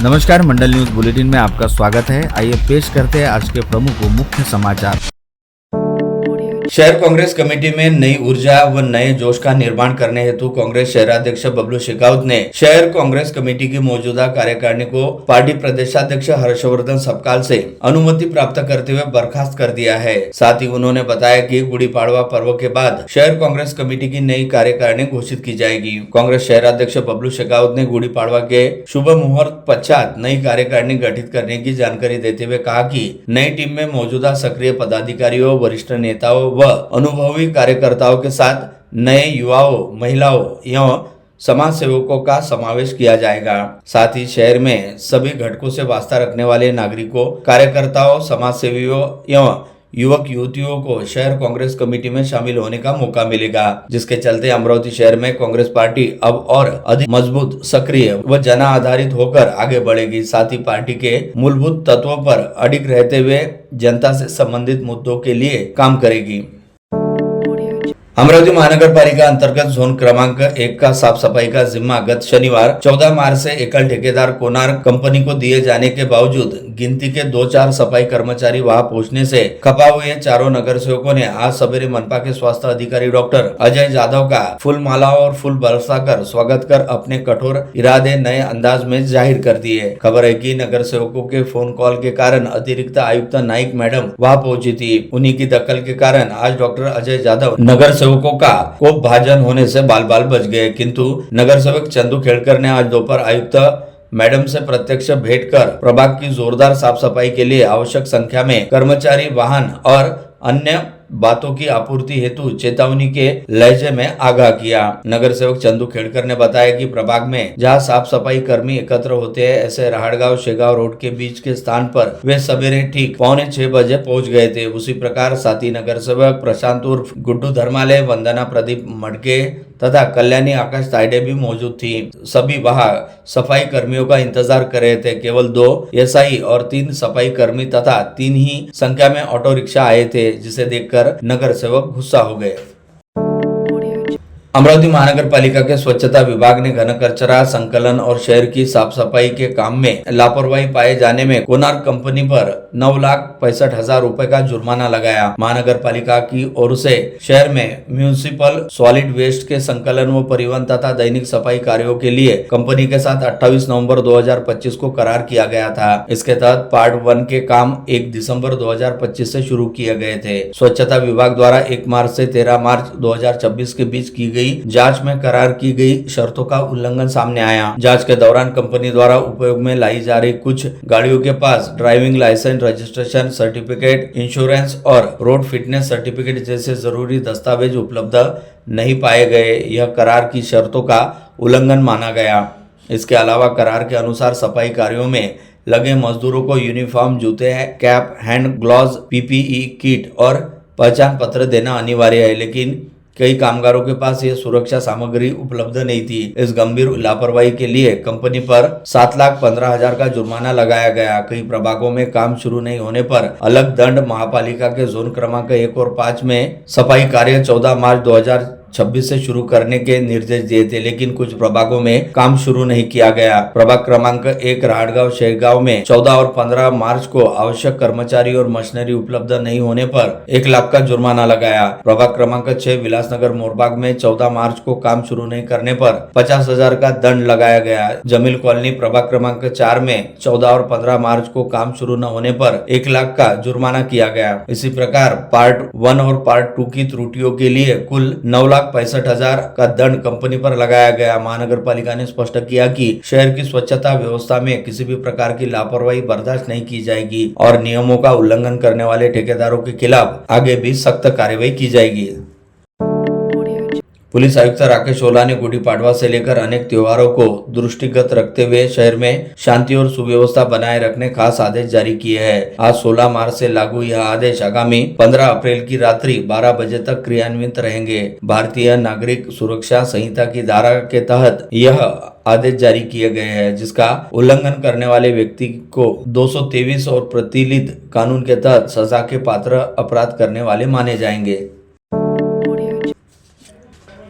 नमस्कार, मंडल news bulletin में आपका स्वागत है। आइए पेश करते हैं आज के प्रमुख व मुख्य समाचार। शहर कांग्रेस कमेटी में नई ऊर्जा व नए जोश का निर्माण करने हेतु कांग्रेस शहराध्यक्ष बबलू शेखावत ने शहर कांग्रेस कमेटी की मौजूदा कार्यकारिणी को पार्टी प्रदेशाध्यक्ष हर्षवर्धन सपकाल से अनुमति प्राप्त करते हुए बर्खास्त कर दिया है। साथ ही उन्होंने बताया कि गुड़ी पाड़वा पर्व के बाद शहर कांग्रेस कमेटी की नई कार्यकारिणी घोषित की जाएगी। कांग्रेस शहराध्यक्ष बबलू शेखावत ने गुड़ी पाड़वा के शुभ मुहूर्त पश्चात नई कार्यकारिणी गठित करने की जानकारी देते हुए कहा कि नई टीम में मौजूदा सक्रिय पदाधिकारियों, वरिष्ठ नेताओं व अनुभवी कार्यकर्ताओं के साथ नए युवाओं, महिलाओं एवं समाज सेवकों का समावेश किया जाएगा। साथ ही शहर में सभी घटकों से वास्ता रखने वाले नागरिकों, कार्यकर्ताओं, समाज सेवियों एवं युवक युवतियों को शहर कांग्रेस कमेटी में शामिल होने का मौका मिलेगा, जिसके चलते अमरावती शहर में कांग्रेस पार्टी अब और अधिक मजबूत, सक्रिय व जन आधारित होकर आगे बढ़ेगी। साथ ही पार्टी के मूलभूत तत्वों पर अडिग रहते हुए जनता से संबंधित मुद्दों के लिए काम करेगी। अमरावती महानगर पालिका अंतर्गत जोन क्रमांक 1 का साफ सफाई का जिम्मा गत शनिवार 14 मार्च से एकल ठेकेदार कोणार्क कंपनी को दिए जाने के बावजूद गिनती के 2-4 सफाई कर्मचारी वहां पहुंचने से खपा हुए चारों नगर सेवकों ने आज सवेरे मनपा के स्वास्थ्य अधिकारी डॉक्टर अजय जाधव का फूल मालाओं और फूल बरसाकर स्वागत कर अपने कठोर इरादे नए अंदाज में जाहिर कर दिए। खबर है कि नगर सेवकों के फोन कॉल के कारण अतिरिक्त आयुक्त नाइक मैडम वहां पहुंची थी। उन्हीं की दखल के कारण आज डॉक्टर अजय जाधव नगर सेवकों का कोप भाजन होने से बाल बाल बच गए, किंतु नगर सेवक चंदू खेड़कर ने आज दोपहर आयुक्त मैडम से प्रत्यक्ष भेंट कर प्रभाग की जोरदार साफ सफाई के लिए आवश्यक संख्या में कर्मचारी, वाहन और अन्य बातों की आपूर्ति हेतु चेतावनी के लहजे में आगाह किया। नगर सेवक चंदू खेड़कर ने बताया कि प्रभाग में जहां साफ सफाई कर्मी एकत्र होते हैं, ऐसे राहड़गांव शेगांव रोड के बीच के स्थान पर वे सवेरे ठीक 5:45 बजे पहुंच गए थे। उसी प्रकार साथी नगर सेवक प्रशांत उर्फ गुड्डू धर्मालय, वंदना प्रदीप मडके तथा कल्याणी आकाश ताइडे भी मौजूद थी। सभी वहां सफाई कर्मियों का इंतजार कर रहे थे। केवल 2 एसआई और 3 सफाई कर्मी तथा 3 ही संख्या में ऑटो रिक्शा आए थे, जिसे देखकर नगर सेवक गुस्सा हो गए। अमरावती महानगर पालिका के स्वच्छता विभाग ने घन कचरा संकलन और शहर की साफ सफाई के काम में लापरवाही पाए जाने में कोणार्क कंपनी पर 9,65,000 रुपए का जुर्माना लगाया। महानगर पालिका की ओर से शहर में म्यूनिसिपल सॉलिड वेस्ट के संकलन व परिवहन तथा दैनिक सफाई कार्यों के लिए कंपनी के साथ 28 नवंबर 2025 को करार किया गया था। इसके तहत पार्ट 1 के काम 1 दिसंबर 2025 से शुरू किए गए थे। स्वच्छता विभाग द्वारा 1 मार्च से 13 मार्च 2026 के बीच की जांच में करार की गई शर्तों का उल्लंघन सामने आया। जांच के दौरान कंपनी द्वारा उपयोग में लाई जा रही कुछ गाड़ियों के पास driving licence, registration certificate, insurance और रोड फिटनेस सर्टिफिकेट जैसे जरूरी दस्तावेज उपलब्ध नहीं पाए गए। यह करार की शर्तों का उल्लंघन माना गया। इसके अलावा करार के अनुसार सफाई कार्यों में लगे मजदूरों को यूनिफॉर्म, जूते, cap, hand gloves, PPE kit और पहचान पत्र देना अनिवार्य है, लेकिन कई कामगारों के पास ये सुरक्षा सामग्री उपलब्ध नहीं थी। इस गंभीर लापरवाही के लिए कंपनी पर 7,15,000 का जुर्माना लगाया गया। कई प्रभागों में काम शुरू नहीं होने पर अलग दंड। महापालिका के जोन क्रमांक 1 और 5 में सफाई कार्य 14 मार्च 2026 से शुरू करने के निर्देश दिए थे, लेकिन कुछ प्रभागों में काम शुरू नहीं किया गया। प्रभाग क्रमांक 1 राहड़गांव शेरगांव में 14 और 15 मार्च को आवश्यक कर्मचारी और मशीनरी उपलब्ध नहीं होने पर 1 लाख का जुर्माना लगाया। प्रभाग क्रमांक 6 विलासनगर मोरबाग में 14 मार्च को काम शुरू नहीं करने पर 50,000 का दंड लगाया गया। जमील कॉलोनी प्रभाग क्रमांक 4 में 14 और 15 मार्च को काम शुरू न होने पर 1 लाख का जुर्माना किया गया। इसी प्रकार पार्ट 1 और पार्ट 2 की त्रुटियों के लिए कुल 9,65,000 का दंड कंपनी पर लगाया गया। महानगर पालिका ने स्पष्ट किया कि शहर की स्वच्छता व्यवस्था में किसी भी प्रकार की लापरवाही बर्दाश्त नहीं की जाएगी और नियमों का उल्लंघन करने वाले ठेकेदारों के खिलाफ आगे भी सख्त कार्रवाई की जाएगी। पुलिस आयुक्त राकेश ओला ने गुड़ी पाड़वा से लेकर अनेक त्योहारों को दृष्टिगत रखते हुए शहर में शांति और सुव्यवस्था बनाए रखने खास आदेश जारी किए हैं। आज 16 मार्च से लागू यह आदेश आगामी 15 अप्रैल की रात्रि 12 बजे तक क्रियान्वित रहेंगे। भारतीय नागरिक सुरक्षा संहिता की धारा के तहत यह आदेश जारी किए गए हैं, जिसका उल्लंघन करने वाले व्यक्ति को 223 और प्रतिलित कानून के तहत सजा के पात्र अपराध करने वाले माने जाएंगे।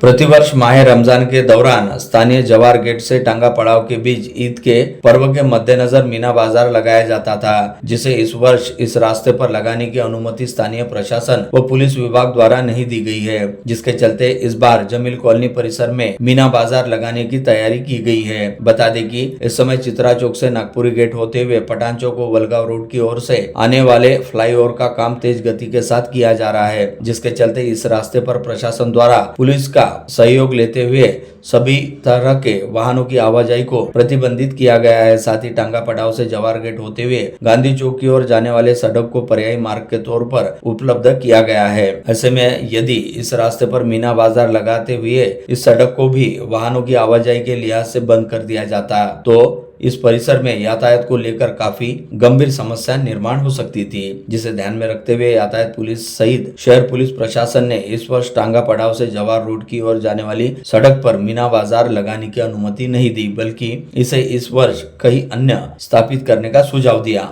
प्रतिवर्ष माह रमजान के दौरान स्थानीय जवार गेट से टांगा पड़ाव के बीच ईद के पर्व के मद्देनजर मीना बाजार लगाया जाता था, जिसे इस वर्ष इस रास्ते पर लगाने की अनुमति स्थानीय प्रशासन व पुलिस विभाग द्वारा नहीं दी गई है, जिसके चलते इस बार जमील कॉलोनी परिसर में मीना बाजार लगाने की तैयारी की गई है। बता दें कि इस समय चित्रा चौक से नागपुरी गेट होते हुए पठान चौक व वलगांव रोड की ओर से आने वाले फ्लाईओवर का काम तेज गति के साथ किया जा रहा है, जिसके चलते इस रास्ते पर प्रशासन द्वारा पुलिस का सहयोग लेते हुए सभी तरह के वाहनों की आवाजाही को प्रतिबंधित किया गया है। साथ ही टांगा पड़ाव से जवार गेट होते हुए गांधी चौक की ओर जाने वाले सड़क को पर्यायी मार्ग के तौर पर उपलब्ध किया गया है। ऐसे में यदि इस रास्ते पर मीना बाजार लगाते हुए इस सड़क को भी वाहनों की आवाजाही के लिहाज से बंद कर दिया जाता तो इस परिसर में यातायात को लेकर काफी गंभीर समस्या निर्माण हो सकती थी, जिसे ध्यान में रखते हुए यातायात पुलिस सहित शहर पुलिस प्रशासन ने इस वर्ष टांगा पड़ाव से जवार रोड की ओर जाने वाली सड़क पर मीना बाजार लगाने की अनुमति नहीं दी, बल्कि इसे इस वर्ष कई अन्य स्थापित करने का सुझाव दिया।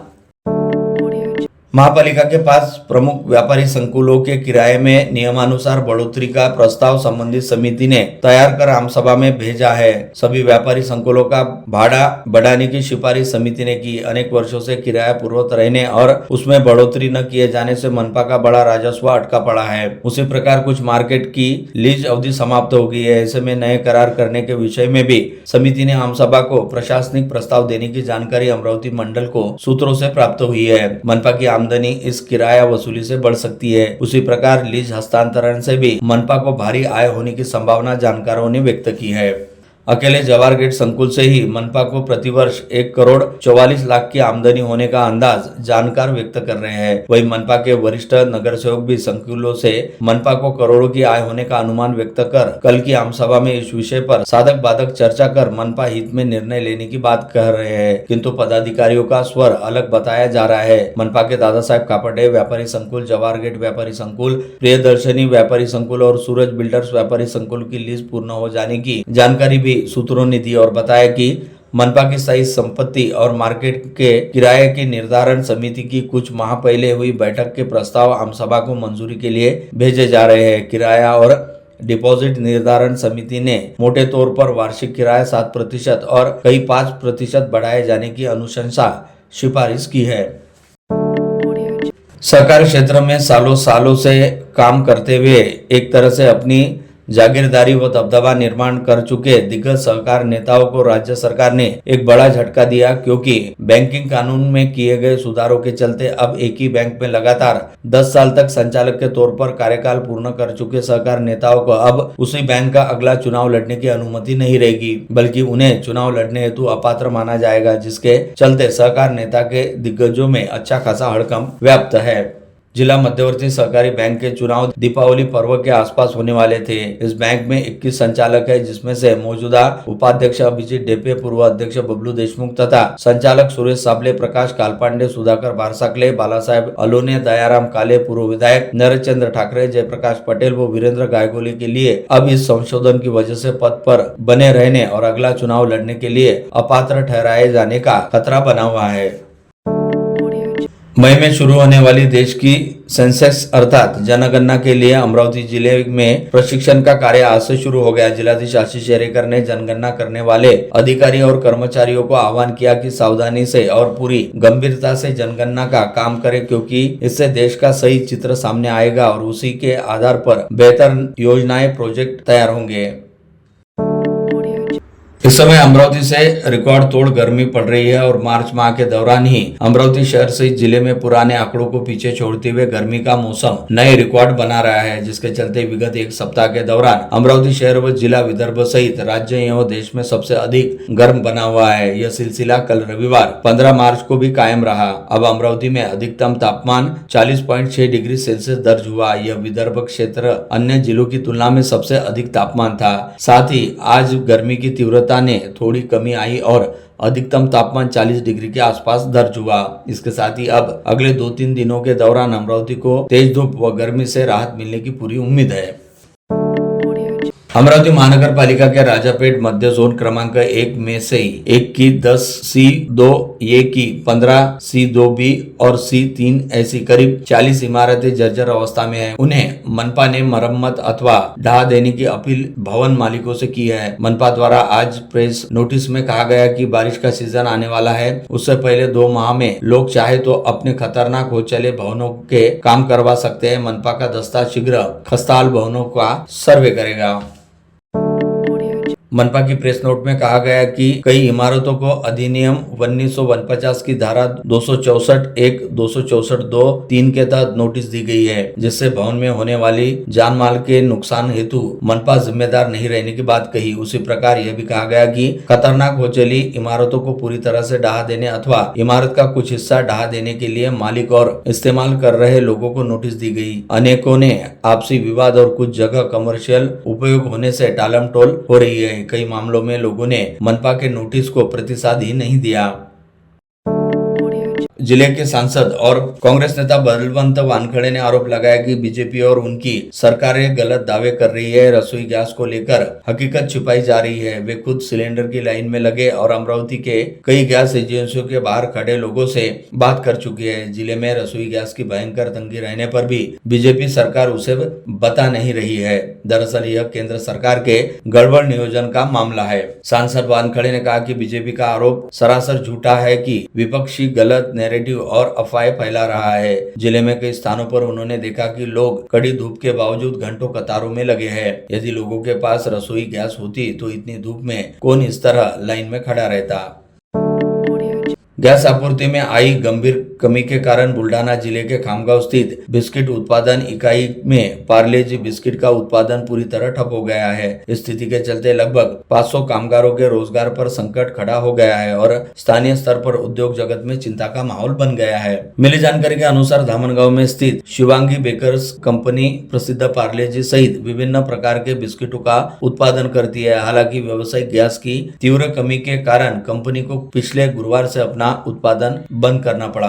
महापालिका के पास प्रमुख व्यापारी संकुलों के किराए में नियमानुसार बढ़ोतरी का प्रस्ताव संबंधित समिति ने तैयार कर आम सभा में भेजा है। सभी व्यापारी संकुलों का भाड़ा बढ़ाने की सिफारिश समिति ने की। अनेक वर्षों से किराया पूर्ववत रहने और उसमें बढ़ोतरी न किए जाने से मनपा का बड़ा राजस्व अटका पड़ा है। उसी प्रकार कुछ मार्केट की लीज अवधि समाप्त हो गई है। ऐसे में नए करार करने के विषय में भी समिति ने आम सभा को प्रशासनिक प्रस्ताव देने की जानकारी अमरावती मंडल को सूत्रों से प्राप्त हुई है। मनपा की आमदनी इस किराया वसूली से बढ़ सकती है। उसी प्रकार लीज हस्तांतरण से भी मनपा को भारी आय होने की संभावना जानकारों ने व्यक्त की है। अकेले जवार गेट संकुल से ही मनपा को प्रतिवर्ष 1,44,00,000 की आमदनी होने का अंदाज जानकार व्यक्त कर रहे हैं। वहीं मनपा के वरिष्ठ नगर सेवक भी संकुलों से मनपा को करोड़ों की आय होने का अनुमान व्यक्त कर कल की आम सभा में इस विषय पर साधक बाधक चर्चा कर मनपा हित में निर्णय लेने की बात कह रहे हैं, किंतु पदाधिकारियों का स्वर अलग बताया जा रहा है। मनपा के दादा साहेब कापड़े व्यापारी संकुल, जवार गेट व्यापारी संकुल, प्रियदर्शनी व्यापारी संकुल और सूरज बिल्डर्स व्यापारी संकुल की लीज पूर्ण हो जाने की जानकारी भी सूत्रों ने दी और बताया कि मनपा की स्थायी संपत्ति और मार्केट के किराए की निर्धारण समिति की कुछ माह पहले हुई बैठक के प्रस्ताव आम सभा को मंजूरी के लिए भेजे जा रहे हैं। किराया और डिपॉजिट निर्धारण समिति ने मोटे तौर पर वार्षिक किराया 7% और कई 5% बढ़ाए जाने की अनुशंसा सिफारिश की है। सरकारी क्षेत्र में सालों सालों से काम करते हुए एक तरह से अपनी जागीरदारी व दबदबा निर्माण कर चुके दिग्गज सहकार नेताओं को राज्य सरकार ने एक बड़ा झटका दिया, क्योंकि बैंकिंग कानून में किए गए सुधारों के चलते अब एक ही बैंक में लगातार 10 साल तक संचालक के तौर पर कार्यकाल पूर्ण कर चुके सहकार नेताओं को अब उसी बैंक का अगला चुनाव लड़ने की अनुमति नहीं रहेगी, बल्कि उन्हें चुनाव लड़ने हेतु अपात्र माना जाएगा, जिसके चलते सहकार नेता के दिग्गजों में अच्छा खासा हड़कंप व्याप्त है। जिला मध्यवर्ती सहकारी बैंक के चुनाव दीपावली पर्व के आसपास होने वाले थे। इस बैंक में 21 संचालक है, जिसमें से मौजूदा उपाध्यक्ष अभिजीत डेपे, पूर्व अध्यक्ष बबलू देशमुख तथा संचालक सुरेश साबले, प्रकाश कालपांडे, सुधाकर बारसाकले, बाला साहेब अलोने, दयाराम काले, पूर्व विधायक नरेशचंद्र ठाकरे, जयप्रकाश पटेल व वीरेंद्र गायगोली के लिए अब इस संशोधन की वजह से पद पर बने रहने और अगला चुनाव लड़ने के लिए अपात्र ठहराए जाने का खतरा बना हुआ है। मई में शुरू होने वाली देश की सेंसेक्स अर्थात जनगणना के लिए अमरावती जिले में प्रशिक्षण का कार्य आज से शुरू हो गया। जिलाधीश आशीष एरेकर ने जनगणना करने वाले अधिकारी और कर्मचारियों को आह्वान किया कि सावधानी से और पूरी गंभीरता से जनगणना का काम करें, क्योंकि इससे देश का सही चित्र सामने आएगा और उसी के आधार पर बेहतर योजनाएं प्रोजेक्ट तैयार होंगे। इस समय अमरावती से रिकॉर्ड तोड़ गर्मी पड़ रही है और मार्च माह के दौरान ही अमरावती शहर सहित जिले में पुराने आंकड़ों को पीछे छोड़ते हुए गर्मी का मौसम नए रिकॉर्ड बना रहा है, जिसके चलते विगत एक सप्ताह के दौरान अमरावती शहर व जिला विदर्भ सहित राज्य एवं देश में सबसे अधिक गर्म बना हुआ है। यह सिलसिला कल रविवार 15 मार्च को भी कायम रहा। अब अमरावती में अधिकतम तापमान 40.6 डिग्री सेल्सियस दर्ज हुआ। यह विदर्भ क्षेत्र अन्य जिलों की तुलना में सबसे अधिक तापमान था। साथ ही आज गर्मी की तीव्रता ने थोड़ी कमी आई और अधिकतम तापमान 40 डिग्री के आसपास दर्ज हुआ। इसके साथ ही अब अगले 2-3 दिनों के दौरान अमरावती को तेज धूप व गर्मी से राहत मिलने की पूरी उम्मीद है। अमरावती महानगर पालिका के राजापेट मध्य जोन क्रमांक 1 में से 1 की 10C2 ए की 15C2B और C3 ऐसी करीब 40 इमारतें जर्जर अवस्था में है। उन्हें मनपा ने मरम्मत अथवा ढहा देने की अपील भवन मालिकों से की है। मनपा द्वारा आज प्रेस नोटिस में कहा गया कि बारिश का सीजन आने वाला है, उससे पहले 2 माह में लोग चाहे तो अपने खतरनाक हो चले भवनों के काम करवा सकते हैं। मनपा का दस्ता शीघ्र खस्ताहाल भवनों का सर्वे करेगा। मनपा की प्रेस नोट में कहा गया कि कई इमारतों को अधिनियम 1949 की धारा 264(1), 264(2)(3) के तहत नोटिस दी गई है, जिससे भवन में होने वाली जान माल के नुकसान हेतु मनपा जिम्मेदार नहीं रहने की बात कही। उसी प्रकार यह भी कहा गया कि खतरनाक हो चली इमारतों को पूरी तरह से ढहा देने अथवा इमारत का कुछ हिस्सा ढहा देने के लिए मालिक और इस्तेमाल कर रहे लोगों को नोटिस दी गई। अनेकों ने आपसी विवाद और कुछ जगह कमर्शियल उपयोग होने से टालमटोल हो रही है। कई मामलों में लोगों ने मनपा के नोटिस को प्रतिसाद ही नहीं दिया। जिले के सांसद और कांग्रेस नेता बलवंत वानखड़े ने आरोप लगाया कि बीजेपी और उनकी सरकारें गलत दावे कर रही है। रसोई गैस को लेकर हकीकत छिपाई जा रही है। वे खुद सिलेंडर की लाइन में लगे और अमरावती के कई गैस एजेंसियों के बाहर खड़े लोगों से बात कर चुकी है। जिले में रसोई गैस की भयंकर तंगी रहने पर भी बीजेपी सरकार उसे बता नहीं रही है। दरअसल यह केंद्र सरकार के गड़बड़ नियोजन का मामला है। सांसद वानखड़े ने कहा कि बीजेपी का आरोप सरासर झूठा है कि विपक्षी गलत नैरेटिव और अफवाहें फैला रहा है। जिले में कई स्थानों पर उन्होंने देखा कि लोग कड़ी धूप के बावजूद घंटों कतारों में लगे हैं। यदि लोगों के पास रसोई गैस होती तो इतनी धूप में कौन इस तरह लाइन में खड़ा रहता। गैस आपूर्ति में आई गंभीर कमी के कारण बुल्डाना जिले के खामगांव स्थित बिस्किट उत्पादन इकाई में पार्ले जी बिस्किट का उत्पादन पूरी तरह ठप हो गया है। इस स्थिति के चलते लगभग 500 कामगारों के रोजगार पर संकट खड़ा हो गया है और स्थानीय स्तर पर उद्योग जगत में चिंता का माहौल बन गया है। मिली जानकारी के अनुसार धामनगांव में स्थित शिवांगी बेकर्स कंपनी प्रसिद्ध पार्ले जी सहित विभिन्न प्रकार के बिस्किटों का उत्पादन करती है। हालांकि व्यावसायिक गैस की तीव्र कमी के कारण कंपनी को पिछले गुरुवार से अपना उत्पादन बंद करना पड़ा।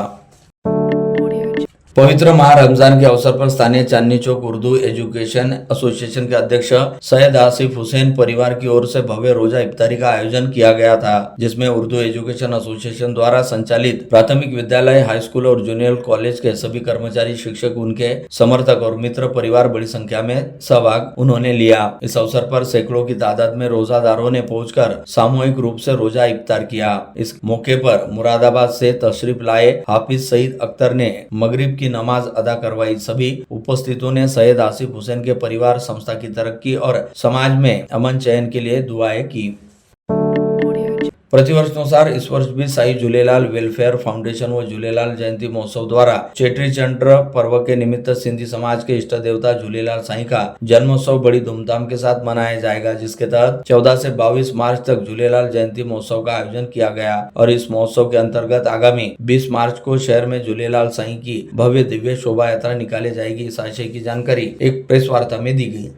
पवित्र माह रमजान के अवसर पर स्थानीय चांदनी चौक उर्दू एजुकेशन एसोसिएशन के अध्यक्ष सैयद आसिफ हुसैन परिवार की ओर से भव्य रोजा इफ्तारी का आयोजन किया गया था, जिसमें उर्दू एजुकेशन एसोसिएशन द्वारा संचालित प्राथमिक विद्यालय, हाई स्कूल और जूनियर कॉलेज के सभी कर्मचारी, शिक्षक, उनके समर्थक और मित्र परिवार बड़ी संख्या में सहभाग उन्होंने लिया। इस अवसर पर सैकड़ों की तादाद में रोजादारों ने पहुंचकर सामूहिक रूप से रोजा इफ्तार किया। इस मौके पर मुरादाबाद से तशरीफ लाए हाफिज सईद अख्तर ने मगरिब की नमाज अदा करवाई। सभी उपस्थितों ने सैयद आसिफ हुसैन के परिवार, संस्था की तरक्की और समाज में अमन चैन के लिए दुआएं की। प्रतिवर्ष अनुसार इस वर्ष भी साई झूलेलाल वेलफेयर फाउंडेशन व झूलेलाल जयंती महोत्सव द्वारा चेटी चंद्र पर्व के निमित्त सिंधी समाज के इष्ट देवता झूलेलाल साईं का जन्मोत्सव बड़ी धूमधाम के साथ मनाया जाएगा, जिसके तहत 14 से 22 मार्च तक झूलेलाल जयंती महोत्सव का आयोजन किया गया। और इस महोत्सव के अंतर्गत आगामी 20 मार्च को शहर में झूलेलाल साईं की भव्य दिव्य शोभा यात्रा निकाली जाएगी। इस आशय की जानकारी एक प्रेस वार्ता में दी गई।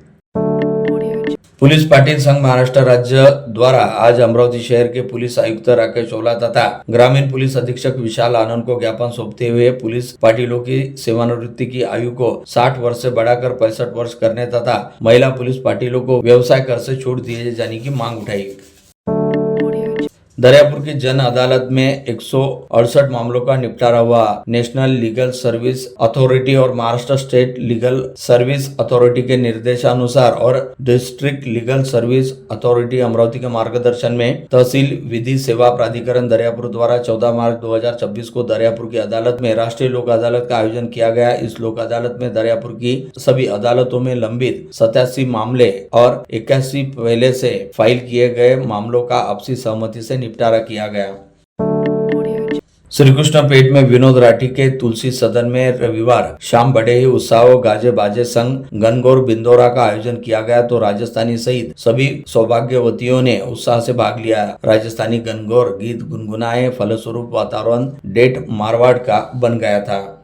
पुलिस पाटिल संघ महाराष्ट्र राज्य द्वारा आज अमरावती शहर के पुलिस आयुक्त राकेश ओला तथा ग्रामीण पुलिस अधीक्षक विशाल आनंद को ज्ञापन सौंपते हुए पुलिस पाटिलों की सेवानिवृत्ति की आयु को 60 वर्ष से बढ़ाकर 65 वर्ष करने तथा महिला पुलिस पाटिलों को व्यवसाय कर से छूट दिए जाने की मांग उठाई। दरियापुर की जन अदालत में 168 मामलों का निपटारा हुआ। नेशनल लीगल सर्विस अथॉरिटी और Maharashtra state legal service authority के निर्देशानुसार और district legal service authority Amravati के मार्गदर्शन में तहसील विधि सेवा प्राधिकरण दरियापुर द्वारा 14 मार्च 2026 को दरियापुर की अदालत में राष्ट्रीय लोक अदालत का आयोजन किया गया। इस लोक अदालत में दरियापुर की सभी अदालतों में लंबित 87 मामले और 81 पहले से फाइल किए गए मामलों का आपसी सहमति से निपटारा किया गया। श्री कृष्ण पेट में विनोद राठी के तुलसी सदन में रविवार शाम बड़े ही उत्साह गाजे बाजे संग गनगौर बिंदोरा का आयोजन किया गया, तो राजस्थानी सहित सभी सौभाग्यवतियों ने उत्साह से भाग लिया। राजस्थानी गनगौर गीत गुनगुनाए, फलस्वरूप वातावरण डेट मारवाड़ का बन गया था।